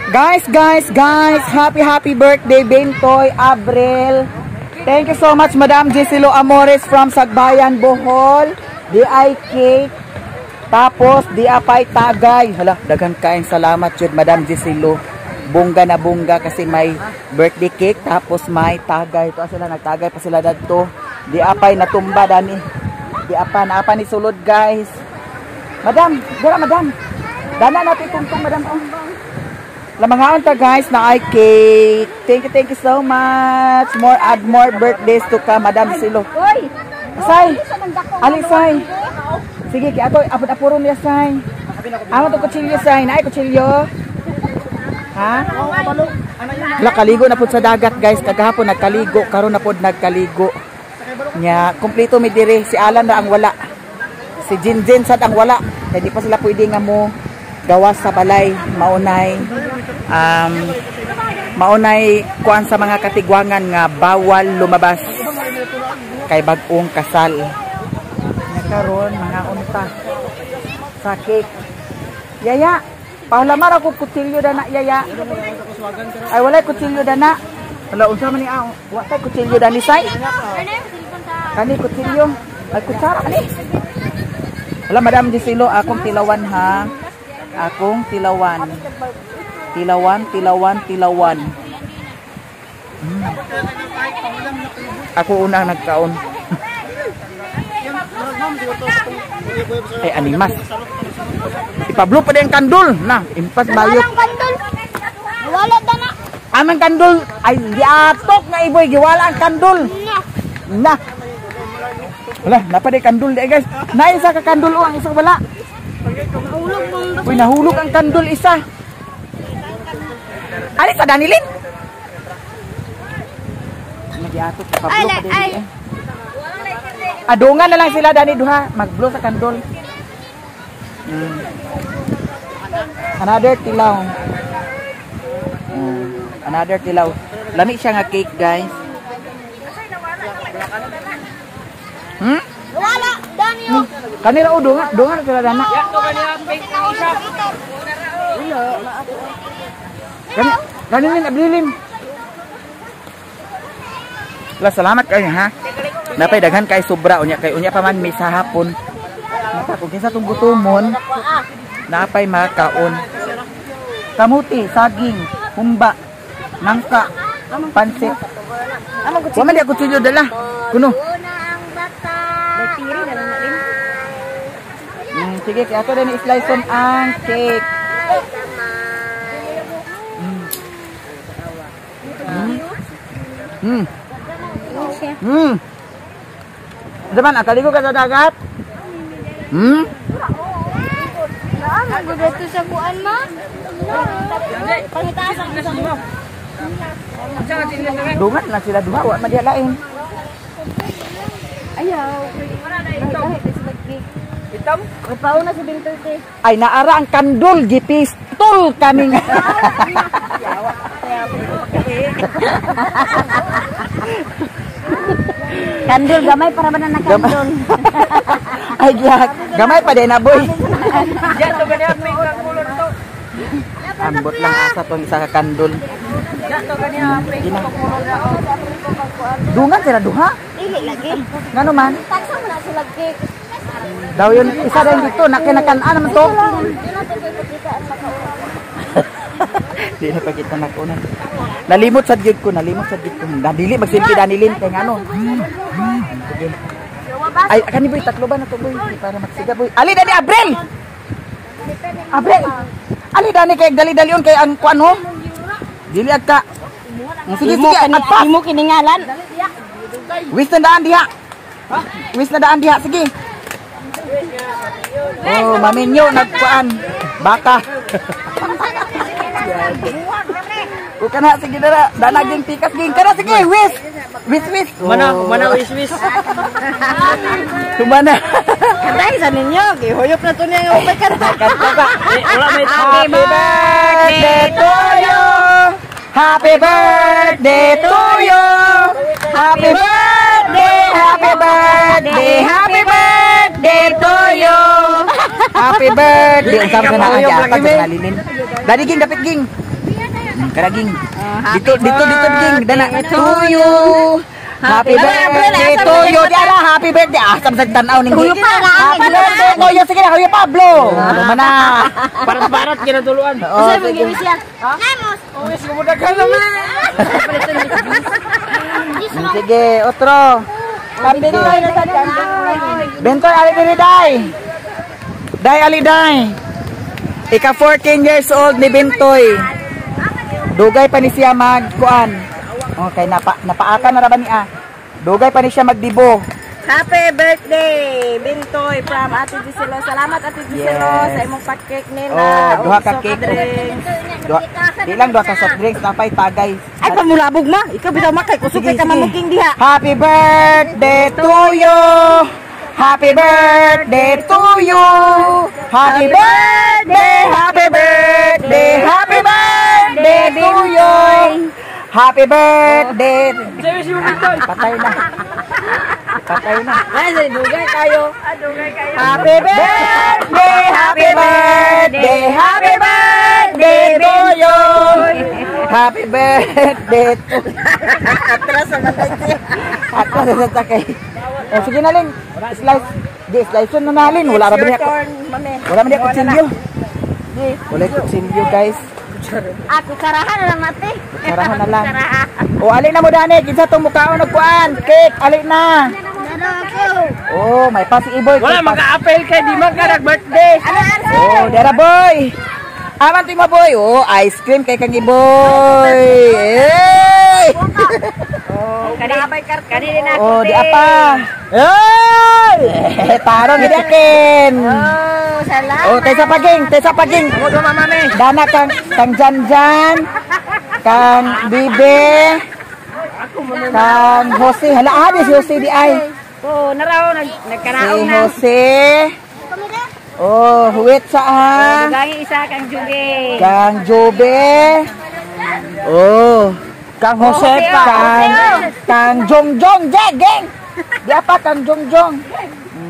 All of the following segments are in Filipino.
Guys, happy birthday Bentoy Abril. Thank you so much Madam Jesilo Amores from Sagbayan, Bohol. Di ay cake. Tapos di apay tagay. Hala, daghang kaayong salamat jud Madam Jesilo. Bongga na bongga kasi may birthday cake tapos may tagay. Ito sila nagtagay pa sila dadto. Di apay natumba dani. Di apa ni sulod guys. Madam, dira madam. Dana natin tungtong madam. Lamangaon ta guys na ay cake. Thank you so much. Add more birthdays to come, Madam Silo. Say. Ali say. Sige kay ato apod-apuron niya say. Amo to kutsilyo say. Naay kutsilyo. Ha? Wala kaligo na pud sa dagat guys. Kagahapon nagkaligo, karon na pud nagkaligo. Nya, kompleto mi diri si Alan na ang wala. Si Jinjin sad ang wala. Kaya di pa sila pwede nga mo gawas sa balay, maunay kuan sa mga katigwangan nga bawal lumabas kay bag-ong kasal. Nakaroon mga unta sa cake. Yaya, paulamar ako kutsilyo dana yaya. Ay walay kutsilyo dana. Wala unsa man ni aw. Wa tay kutsilyo dani say. Kani kutsilyo. Ay kutsara kani. Wala Madam Jesilo akong tilawan ha. Akong tilawan. Tilawan. Ako unang nagkaon. Ay animas. Ipablo pa din kandol. Na, impas bayot. Walang kandol. Wala dana. Amang kandol ay giatok nga iboy giwala ang kandol. Na. Wala, napade kandol di guys. Na isa ka kandol o ang isang wala. Uy, nahulog ang kandol isa. Ali sa Danilin. Nagyatok pablo pa din. Adungan na lang sila dani duha, magblo sa kandol. Another tilaw. Another tilaw. Lami siya nga cake, guys. Wala, Daniel. Kanila dungan sila dana. Kanilin ablilim. La salamat kayo ha. Napay daghan kay sobra unya pa man may sa hapon. Napa kung kinsa tong gutomon, napay makaon. Kamuti, saging, humba, nangka, pansit. Wa man di ako tudyo dala. Kuno. Sige, kaya ako rin i-slice ang cake. Zaman, akaligo ka sa dagat? Nagulat to sa buwan ma. Pangitasan ko sa mo. Dungan na sila duha, wa madialain. Ayaw. Itam? Upaw na si Bintoy te. Ay naara ang kandol, gipistol kaming. Kandol gamay para ba na nakandol? Ay gamay pa din na boy. Diyan to gani ang pink ang kulor to. Ambot lang asa tong isa ka kandol. Diyan to gani ang pink ang kulor na. Dungan sila duha? Dili lagi. Ngano man? Taksa mo na sila cake. Daw yun isa din dito nakinakan-an naman to. Di na pa kita nakunan. Nalimot sa jud ko. Dili magsimpi danilin kay ngano. Sige. Ay kani boy tatlo ba na to boy para magsiga boy. Ali dani Abril. Ali dani kay dali-dalion kay ang kuan ho. Dili agka. Sige adpa. Imo kiningalan. Wis na daan diha. Sige. Oh, maminyo nagkuan. Baka. Bukan na sige dara. Danaging pikas ging kana sige. Wis. Mana wis. Kumana. Kanay sa ninyo, gihuyop na to niya yung upay kanta. Wala may Happy birthday to you. Happy birthday to you. Happy birthday to you. Happy birthday. Ang sabi na aja pa sa nalinin. Dali ging dapit ging. Karaging. happy Dito ging. Dana birthday to you. Happy birthday to you. Diara, happy birthday. Asam sa tanaw ning. Huyo pa lang. Happy birthday to you. Sige na, Huyo Pablo. Mana? Parat-parat kinatuluan. Oh, Kasi mag-iwis siya. Namos. Uwis mo dagan naman. sige, otro. Happy birthday na sa Bentoy, ali diri day. Day, ali day. Ika 14 years old ni Bentoy. Dugay pa ni siya magkuan. Okay, napaaka na ra ba niya? Dugay pa ni siya magdibo. Happy birthday, Bintoy from Ate Giselo. Salamat Ate Giselo sa imong pa-cake nila. Duha ka cake. Di lang duha ka soft drinks, napay tagay. Ay, pamulabog ma. Ikaw bitaw makay. Kusukay ka mamuking diha. Happy birthday to you. Happy birthday to you. Happy birthday, happy birthday, happy birthday to you. Happy birthday. Patay na. Patay na. Ay, dugay kayo. Happy birthday, happy birthday, happy birthday to you. Happy birthday to Atras sa matay. Atras sa takay. Oh, sige na Ling. Slice. Di, slice na nalin. Wala ba niya ako. Wala ba niya kutsilyo. Wala kutsilyo guys. Ako karahan na lang natin. Karahan na lang. O, alin na mo Dani. Kinsa itong mukhaon nagkuhan. Cake, alin na. Oh, may pa si Iboy. Wala maka-apel kay di man ka nag-birthday. Oh, dera boy. Aman ti mo boy. Oh, ice cream kay kang Iboy. Hey! Kanina na. Oh, di apa. Hey! Tarong gid akin. Oh, salamat. Oh, tesa paging. Mo do mamame. Dana kang Janjan. Kang Bibe. Kang Jose. Hala, di si Jose di ay. Oh, naraw Si nagkaraon na. Jose. Oh, huwit sa ha. Gangi isa kang juge. Kang Jobe. Oh. Kang Jose pa. Kang Jongjong. Geng. Di apa Kang Jongjong.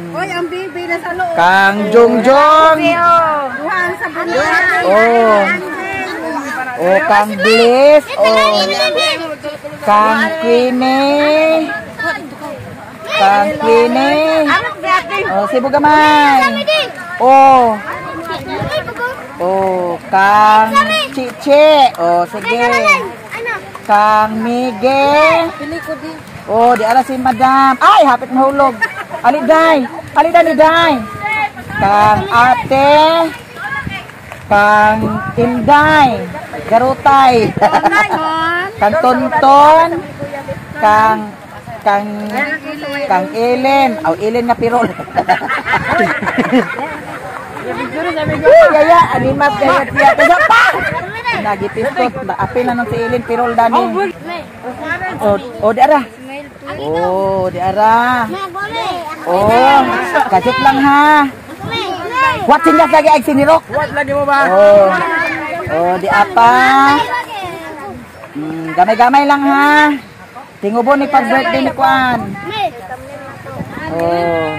Oy, ang bibi na sa loob. Kang Jongjong. Duhan sa bunyan. Oh. Oh, Kang Bliss. Oh. Kang Queenie. Kang Queenie. Oh, si Bugamay. Oh. Oh, Kang Chiche. Oh, sige. Kang Miguel. Oh, di ara si Madam. Ay, hapit mahulog. Ali day. Ali day ni day. Kang Ate. Kang Inday. Garutay. Kang Tonton. Kang Ellen. Oh, Ellen nga pirol. Gaya, animat gaya tiya. Kaya pa! Nagipistot. Apil na nung si Ellen pirol dani. Oh, di ara. Oh, di ara. Oh, kasit lang ha. What sindas lagi ay sinirok? What lagi mo ba? Oh. Oh, di apa. Gamay-gamay lang ha. Tingubo ni pag-birthday ni Kuan. Oh.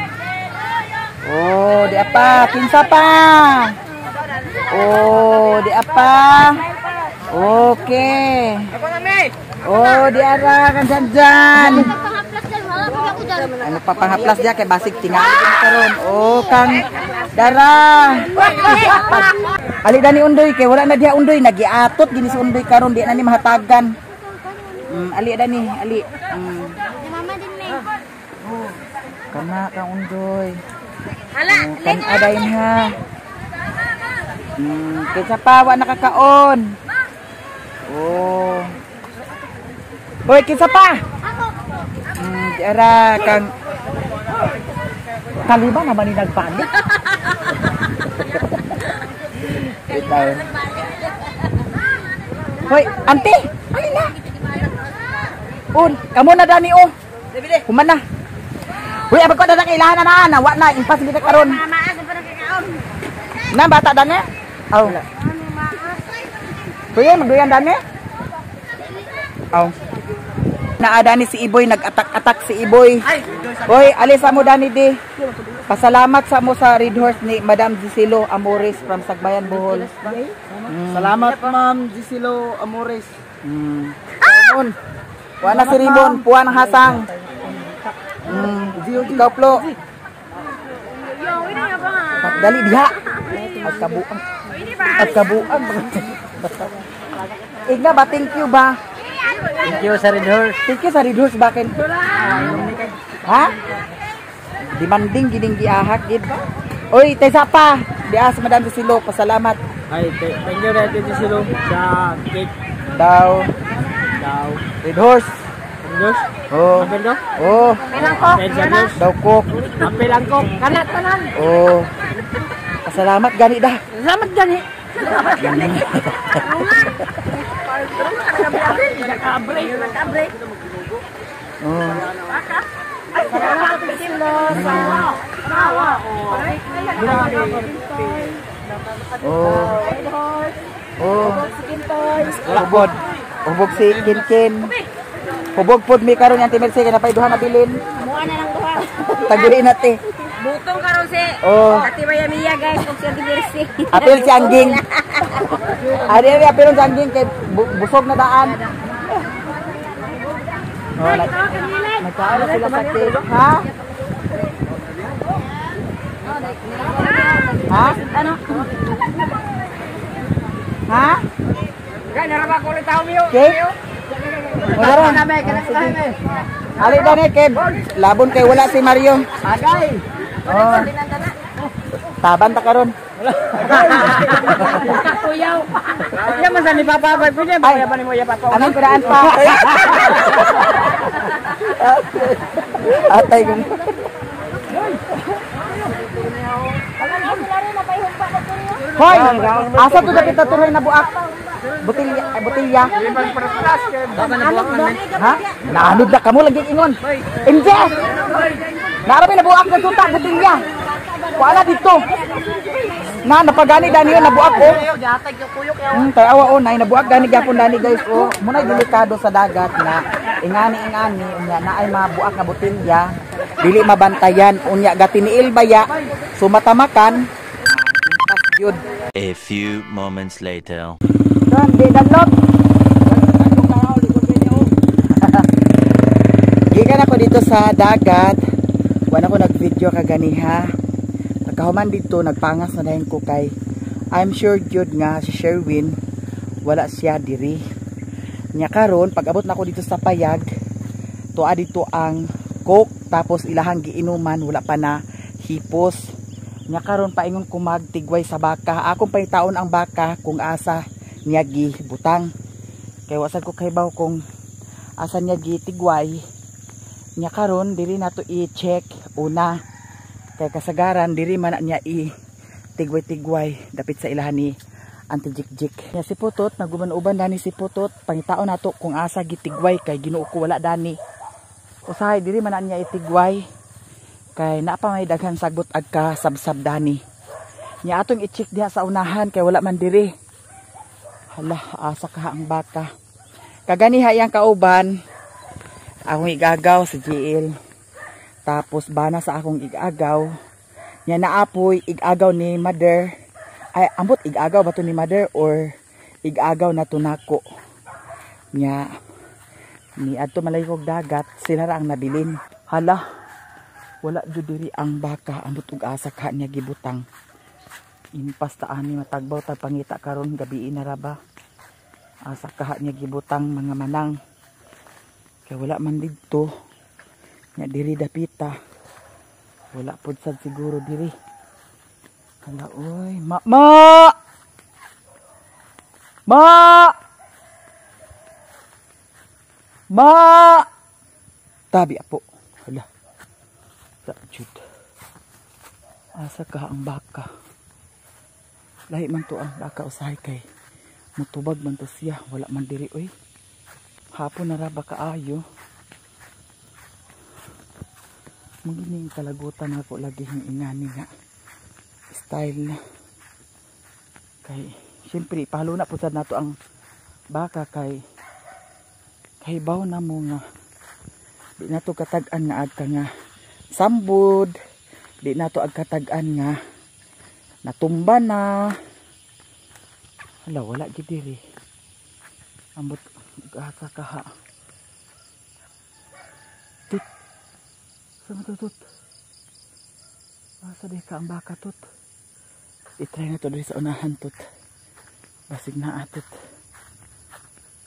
Oh, di apa. Kinsa pa. Oh, di apa. Okay. Oh, di ara kan Janjan. Ano pa panghaplas dia kay basig tingali din karon. Oh, kang Dara. Ali dani undoy kay wala na diha undoy nagiatot gini si undoy karon di na ni mahatagan. Ali dani, ali. Mama din me. Kana kang undoy. Hala, Kan adain ha. Kaysa pa wa nakakaon. Oh. Hoy, kaysa pa. Diara kang Kaliba naman ni nagpanik. Ikaw. Hoy, ante. Alin na. Kamu na dani oh. Human na. Hoy, abag ko na kailangan na wa na impas kita karon. Na bata dani? Aw. Hoy, magduyan dani? Aw. Naada ni si Iboy, nag-atak-atak si Iboy. Hoy, alisa mo dani di. Pasalamat sa mo sa Red Horse ni Madam Giselo Amores from Sagbayan, Bohol. Salamat Ma'am Giselo Amores. Ramon. Wala si Rimon, puwan ang hasang. Ikaw Plo. Dali diha. At kabuang. Igna ba, thank you ba? Thank you sa Red Horse. Thank you sa Red Horse, bakit? Ha? Demanding gining giahak gid. Oy, taysa pa. Dias Madam Giselo, pasalamat. Ay, thank you Red Giselo sa cake. Daw. Red Horse. Horse. Oh. Apel do? Oh. Pilang ko. Daw cook. Apel ang ko. Kanat tanan. Oh. Pasalamat gani dah. Salamat gani. Naka-break. Oh. Ay, salamat Giselo sa Oh. Hubog. Hubog si Kinkin. Hubog pod mi karon yang timerse kana pay duha na bilin. Muha na lang duha. Tagiri nate. Butong karon si Ate Mayamiya guys kung siya diversi. Apil si Angging. Ari apil si Angging kay busog na daan. Oh, nagkaano sila sa cake, ha? Ha? Ano? Ha? Gani ra ba ko ulit tao miyo? Cake? Wala na. Ali dani kay labon kay wala si Mario. Agay. Oh. Taban ta karon. Kuyaw. Iya man sa ni Papa Bay pwede ba ya ni mo ya Papa? Anong piraan pa? Atay ko. Hoy, asa to dapat tuloy na buak? Botilya. Ha? Naanod na kamo lagi ingon. Inje. Narabi na buak na suta botilya. Wala dito. Na napagani dani na buak ko. Tay awa nay nabuak gani gyapon dani guys oh. Muna delikado sa dagat na ingani unya na ay mabuak nga botilya. Dili mabantayan unya gatiniil baya sumatamakan. Yun. A few moments later. Don, di danlog. Gikan ako dito sa dagat. Wala ko nag-video kaganiha. Nagkahuman dito, nagpangas na dahin ko kay I'm sure jud nga si Sherwin wala siya diri. Nya karon pag abot na ako dito sa payag, tuwa dito ang coke tapos ilahang giinuman wala pa na hipos. Nya karon paingon ko magtigway sa baka. Akong pangitaon ang baka kung asa niya gibutang. Kay wasag ko kaybaw kung asa niya gitigway. Nya karon diri nato i-check una. Kay kasagaran diri man niya i-tigway-tigway dapit sa ilahan ni Auntie Jik. Nya si Putot naguban-uban dani si Putot. Pangitaon nato kung asa gitigway kay Ginoo ko wala dani. Usahay diri man niya itigway. Kay naapa may daghang sagbot agka sabsab dani. Nya atong i-check diha sa unahan kay wala man diri. Hala, asa ka ang baka. Kaganiha yang kauban. Akong igagaw sa GL. Tapos bana sa akong igagaw. Nya naapoy igagaw ni mother. Ay ambot igagaw ba to ni mother or igagaw na to nako. Nya ni adto malay kog dagat sila ra ang nabilin. Hala. Wala jud diri ang baka ambot ug asa ka niya gibutang. Impas ta ani matagbaw ta pangita karon gabi na ra ba. Asa ka niya gibutang mga manang. Kay wala man didto. Nya diri dapita. Wala pud sad siguro diri. Kala oy, Ma! Tabi apo. Hala. Jud. Asa ka ang baka. Lahi man to ang baka usahay kay mutubag man to siya. Wala man diri oy. Hapon na ra ba kaayo. Magining kalagutan ako lagi ng ingani nga style na. Kay syempre palo na pud sad nato ang baka kay baw na mo nga di nato katag-an nga agka nga sambod, di nato agkatagan nga natumba na Hala, wala gid diri. Ambot kakaha. Tut. Sama tut. Asa di ka ang baka tut. I-try na to diri sa unahan tut. Basig na atot.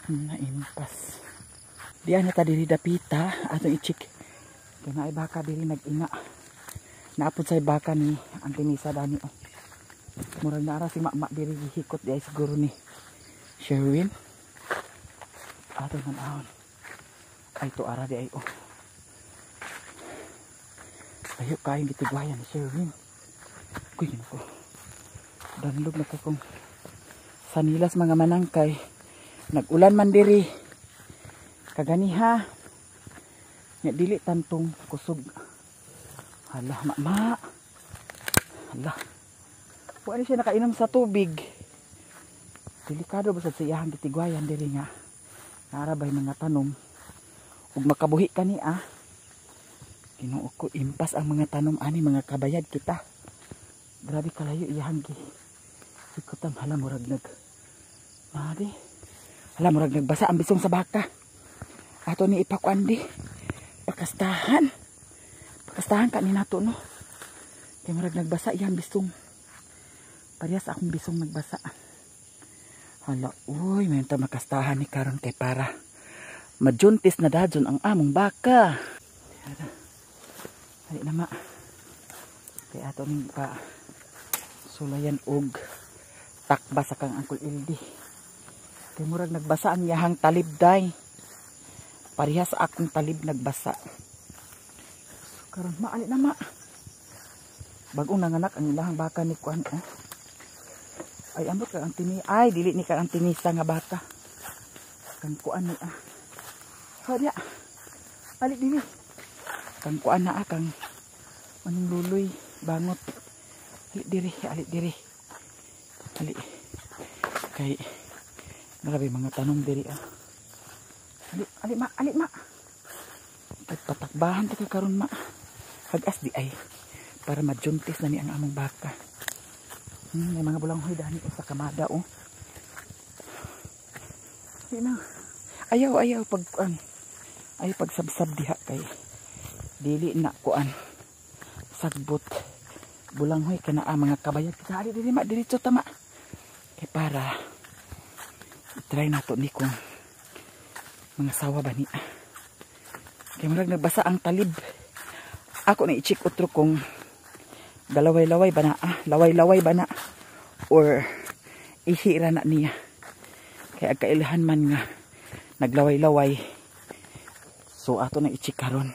Naimpas. Diyan na ta diri dapita atong i-check. Kaya ay baka diri nag-inga. Naapod sa baka ni ang tinisa dani oh. Murag na ara si mama diri gihikot di ay siguro ni Sherwin. Ato man ahon. Ay to ara di ay oh. Ayo kain gitigwayan ni Sherwin. Kuy ko. Danlog na kakong sanilas mga manangkay. Nag-ulan man diri. Kaganiha. Nya dili tantong kusog. Hala, mama. Hala. Wala siya nakainom sa tubig. Delikado ba sa iyahang gitigwayan diri nga. Narabay mga tanom. Ug makabuhi kani Ginoo ko impas ang mga tanom ani mga kabayad kita. Grabe kalayo iyahang ikutan hala murag Madi. Hala murag nagbasa ang bisong sa baka. Ato ni ipakuan di. Pakastahan ka ni nato no. Kaya murag nagbasa iyang bisong. Parehas akong bisong nagbasa. Hala, uy, may ta makastahan ni karon kay para majuntis na dadyon ang among baka. Ay na ma. Kaya ato ning pa sulayan og takba sa kang Uncle Ildi. Kaya murag nagbasa ang yahang talib day. Parehas akong talib nagbasa. So, karon maali na ma. Bagong nanganak ang ilahang baka ni kuan Ay ambot ka ang ay dili ni ka ang tinisa nga baka. Kang kuan ni Hodya. Ali dili. Kang kuan na kang manung luloy bangot. Ali diri. Ali. Kay grabe mga tanong diri Ali ma. Patakbahan ta karon ma. Hagas di ay para majuntis na ni ang among baka. May mga bulanghoy dani sa kamada oh. Ayaw pagkuan. Ayaw pagsabsab diha kay dili na kuan. Sagbot bulanghoy kana mga kabayad kita diri ma diretso tama. Kay para try nato ni kung mga sawa ba ni. Kay murag nagbasa ang talib. Ako na i-check utro kung galaway-laway ba na laway-laway ba na or ihira na niya. Kaya kailahan man nga naglaway-laway. So ato na i-check karon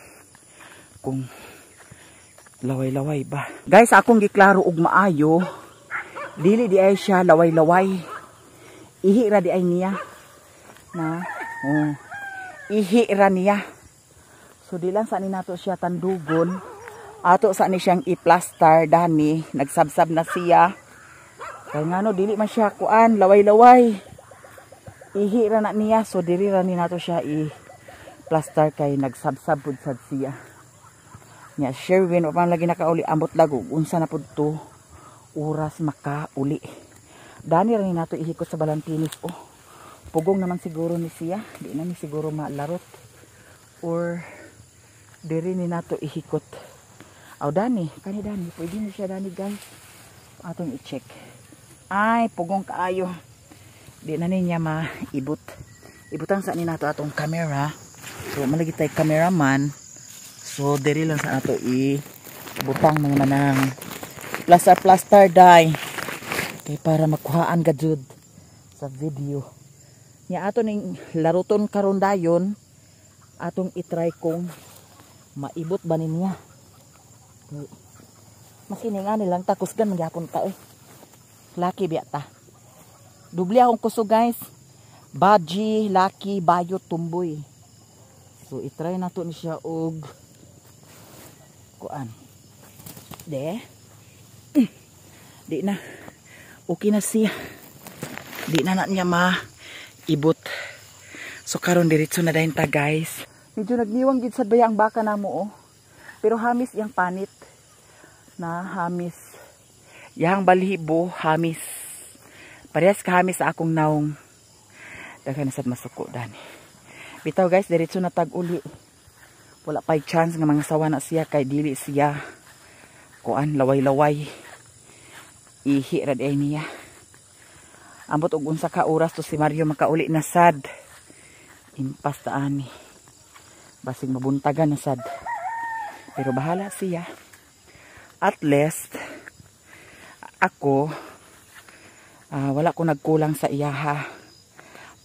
kung laway-laway ba. Guys, akong giklaro og maayo, dili di ay siya laway-laway. Ihira di ay niya na ihira niya. So di lang sa ni nato siya tandugon. Ato sa ni siyang i-plaster dani, nagsabsab na siya. Kaya nga no, dili man siya kuan, laway-laway. Ihira na niya, so diri ra ni nato siya i-plaster kay nagsabsab pud sad siya. Nya Sherwin, upang lagi nakauli, ambot lago, unsa na pud to, oras makauli. Dani ra ni nato ihikot sa balantinis, oh. Pugong naman siguro ni siya, di na ni siguro malarot. Or, diri ni nato ihikot. Aw dani, kani dani, pwede na siya dani guys. Atong i-check. Ay, pugong kaayo. Di na niya maibot. Ibutan sa ni nato atong camera. So, malagi tayo cameraman. So, diri lang sa ato ibutang mga manang plaster dye. Kay para makuhaan gajud sa video. Nya ato ning laruton karon dayon, atong i-try kung maibot ba niya. Masininga nilang takusgan magyapon ta Lucky biya ta. Dubli akong kuso guys. Baji, Lucky, Bayot, Tumboy. So i-try nato ni siya og kuan. Di na. Okay na siya. Di na niya maibot. So karon diretso na dayon ta guys. Medyo nagniwang gid sad baya ang baka namo Pero hamis yang panit na hamis. Yang balibo hamis. Parehas kami sa akong naong. Daghan na sad masuko dani. Bitaw guys, diretso na tag-uli. Wala pa'y chance nga mga sawa na siya kay dili siya kuan laway-laway. Ihi rad ay niya. Ambot og unsa ka oras to si Mario makauli na sad. Impas ta ani. Basig mabuntagan na sad. Pero bahala siya. At least ako wala ko nagkulang sa iya ha.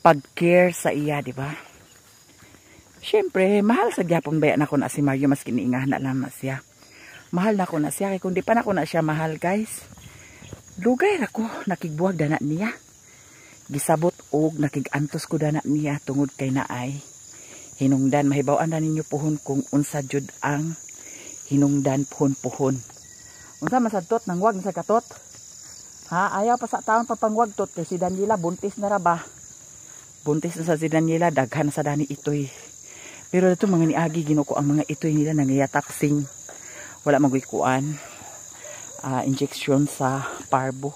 Pag-care sa iya, di ba? Syempre, mahal sa gyapon bayan ako na si Mario mas kiniingahan na lang siya. Mahal na ko na siya kay kundi pa na ko na siya mahal, guys. Lugay ako nakigbuwag dana niya. Gisabot og nakigantos ko dana niya tungod kay naay hinungdan. Mahibaw-an na ninyo puhon kung unsa jud ang hinungdan puhon-puhon. Unsa masadtot nang wag sa katot? Ha, ayaw pa sa taon papangwag tot kay si Daniela buntis na ra ba? Buntis na sa si Daniela, daghan sa dani itoy. Pero ito mga niagi ginuko ang mga itoy nila nangayataksing. Wala magwikuan. Injection sa parbo.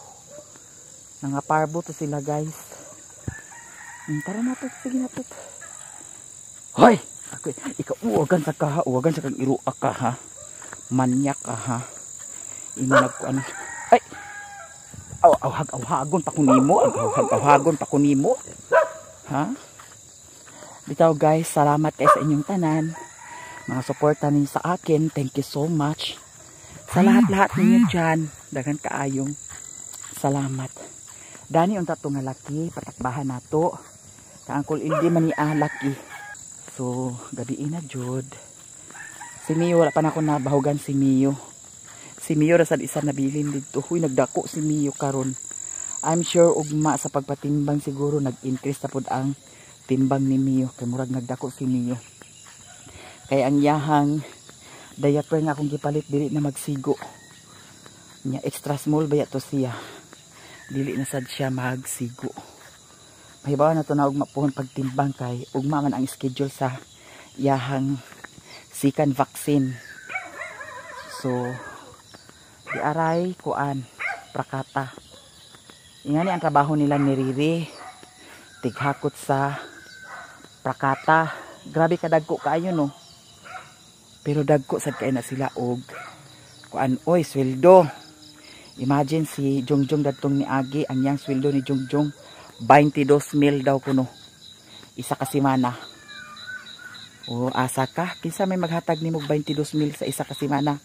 Nga parbo to sila guys. Tara na to, sige na to. Hoy! Ikaw uwagan sa ka ha, uwagan sa kang iruak ka ha. Manyak ka ha. Imo nagkuan. Ay! Awhagon pa kunimo. Awhagon pa kunimo. Ha? Bitaw guys, salamat kayo sa inyong tanan. Mga suporta ninyo sa akin. Thank you so much. Sa lahat-lahat ninyo dyan. Dagan kaayong salamat. Dani unta to nga laki. Patakbahan nato. Kaangkol hindi man ni laki. So, gabi na jud. Si Mio, wala pa na ako nabahugan si Mio. Si Mio rasad isa nabilin dito. Huy, nagdako si Mio karon. I'm sure ugma sa pagpatimbang siguro nag-increase na pod ang timbang ni Mio. Kay murag nagdako si Mio. Kaya ang yahang diaper nga akong gipalit dili na magsigo. Nya extra small baya to siya. Dili na sad siya magsigo. Mahibaw na to na ugma pohon pagtimbang kay ugma man ang schedule sa yahang second vaccine. So di aray kuan prakata. Ingani ang trabaho nila ni Riri. Tighakot sa prakata. Grabe ka dagko kaayo no. Pero dagko sad kay na sila og kuan oy sweldo. Imagine si Jongjong dadtong ni Agi ang yang sweldo ni Jongjong 22,000 daw kuno. Isa ka semana. O asa ka kinsa may maghatag nimo 22,000 sa isa ka semana?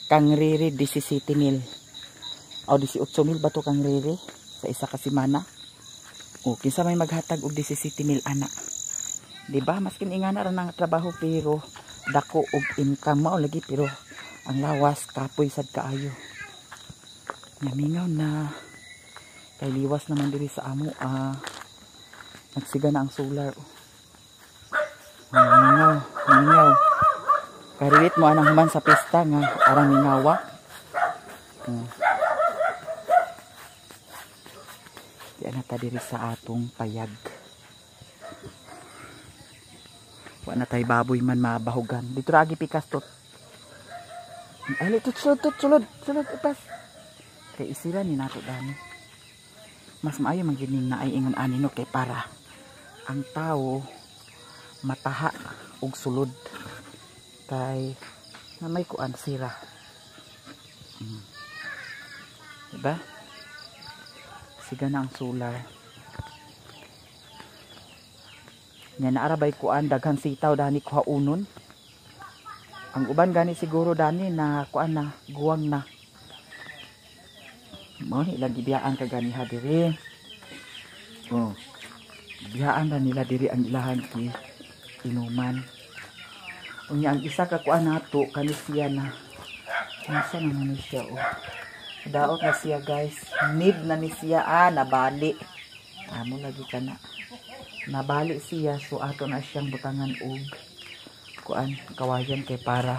Kang Riri 17,000. O 18,000 ba to kang Riri sa isa ka semana? O kinsa may maghatag og 17,000 ana. Diba? Maskin ingana ra nang trabaho pero dako og income mao lagi pero ang lawas kapoy sad kaayo. Namingaw na kay liwas naman diri sa amo nagsiga na ang solar. Mingaw. Kariwit mo anang human sa pesta nga arang mingawa. Diyan na ta diri sa atong payag. Wa na tay baboy man mabahugan. Dito ragi pikas tot. Ay sulod ipas. Kay isira ni nato dani. Mas maayo man gining na ay ingon ani no kay para ang tao mataha og sulod kay na may kuan sira. Diba? Siga na ang solar. Nya naarabay kuan daghan sitaw dani kuha unon. Ang uban gani siguro dani na kuan na guwang na. Mo ni lagi biyaan ka gani ha diri. Oh. Biyaan na nila diri ang ilahan ki inuman. Unya ang isa ka kuan nato kani siya na. Asa naman ni siya oh. Daot na siya guys. Mid na ni siya nabali. Amo lagi kana. Nabali siya so ato na siyang butangan og kuan kawayan kay para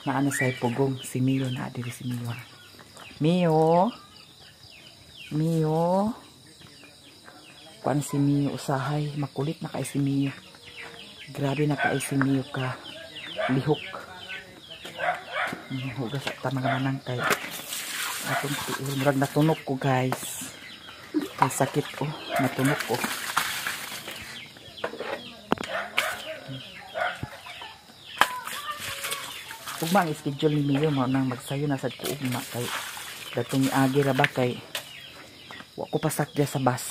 naano say pugong si Mio na diri si Mio. Mio. Kuan si Mio usahay makulit na kay si Mio. Grabe na kay si Mio ka lihok. Hugas at tamang manang kay atong tiil murag natunog ko guys. Ay, sakit oh. Natunok oh. Ugma ang schedule ni Mio mo nang magsayo na sad ko ugma kay datong agi ra ba kay wa ko pasakya sa bus.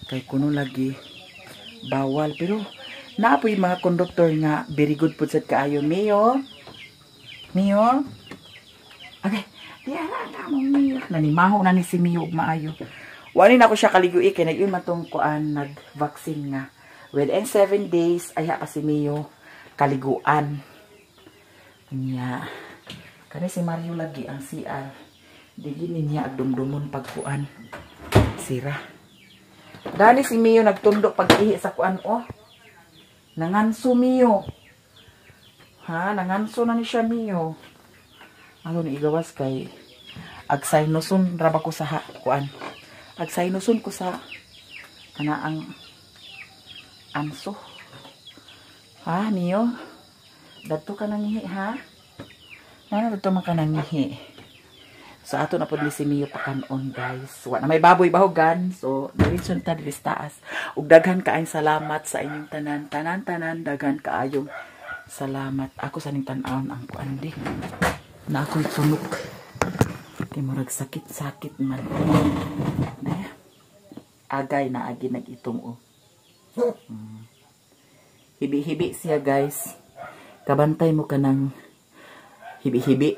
Kay kuno lagi bawal pero naapoy mga conductor nga very good pud sad kaayo Mio. Mio. Okay, di ara na mo Mio. Nanimaho na ni si Mio ug maayo. Wani na ko siya kaligui kay nag-yun matong kuan nag-vaccine nga. Within 7 days ay pa si Mio kaliguan. Nya. Kani si Mario lagi ang CR. Dili niya agdumdumon pagkuan. Sira. Dali si Mio nagtundo pag-ihi sa kuan oh. Nanganso Mio. Ha, nanganso na ni siya Mio. Ano ni igawas kay agsaynoson ra ba ko sa kuan. Agsaynoson ko sa kanaang anso. Ha, Mio? Dato ka nangihi, ha? Nana dato man ka nangihi. So, ato na po si Mio pakanon, guys. Wa na may baboy bahogan. So, diretson ta diri sa taas. Ug daghan kaayong salamat sa inyong tanan. Tanan, daghan kaayong salamat. Ako sa ning tan-awon ang kuan di. Na ako'y sunok. Kay murag sakit-sakit man. Agay na agi nag-itong oh. Hibi-hibi siya, guys. Kabantay mo ka ng hibi-hibi.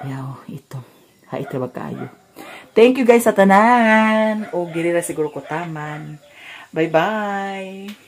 Yaw, ito. Hait ba kayo. Thank you guys sa tanan. O, girira siguro ko taman. Bye-bye.